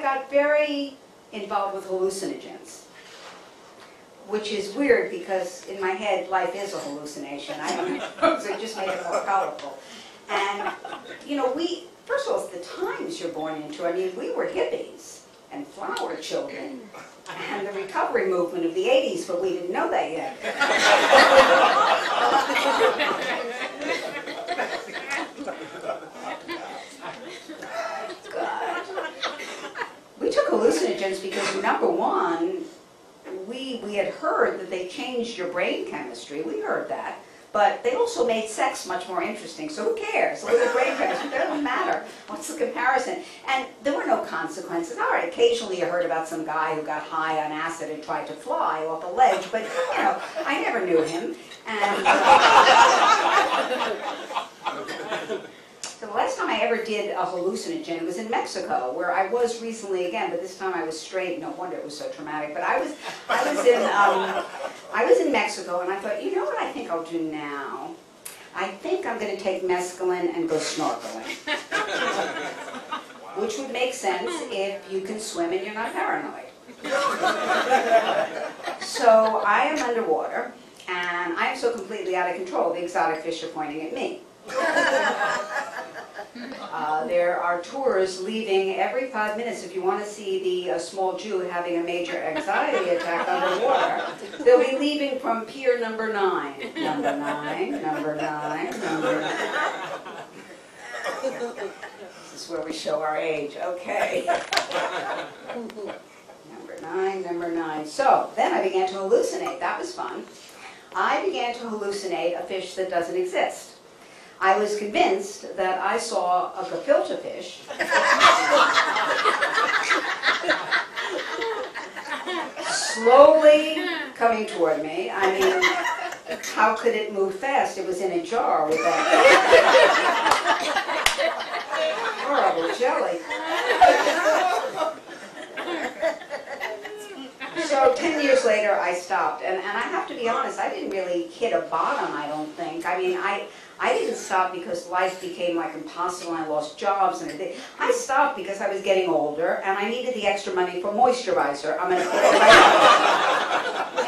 got very involved with hallucinogens, which is weird because in my head life is a hallucination. I don't know, so it just made it more colorful. And you know, first of all, it's the times you're born into. I mean, we were hippies and flower children and the recovery movement of the 80s, but we didn't know that yet. God. We took hallucinogens because, number one, we had heard that they changed your brain chemistry. We heard that. But they also made sex much more interesting, so who cares? Look at the brain chemistry, it doesn't matter. What's the comparison? And there were no consequences. All right, occasionally you heard about some guy who got high on acid and tried to fly off a ledge, but, you know, I never knew him. And so the last time I ever did a hallucinogen was in Mexico, where I was recently again, but this time I was straight. No wonder it was so traumatic. But I was in Mexico, and I thought, you know what I think I'll do now? I think I'm going to take mescaline and go snorkeling, which would make sense if you can swim and you're not paranoid. So I am underwater, and I am so completely out of control. The exotic fish are pointing at me. There are tours leaving every 5 minutes. If you want to see the small Jew having a major anxiety attack underwater, they'll be leaving from pier number 9. Number 9, number 9, number 9. This is where we show our age. Okay. Number 9, number 9. So, then I began to hallucinate. That was fun. I began to hallucinate a fish that doesn't exist. I was convinced that I saw a Gilfilter fish slowly coming toward me. I mean, how could it move fast? It was in a jar with that horrible jelly. So 10 years later, I stopped. And I have to be honest, I didn't really hit a bottom, I don't think. I mean, I didn't stop because life became like impossible and I lost jobs and everything. I stopped because I was getting older and I needed the extra money for moisturizer. I'm going to put it right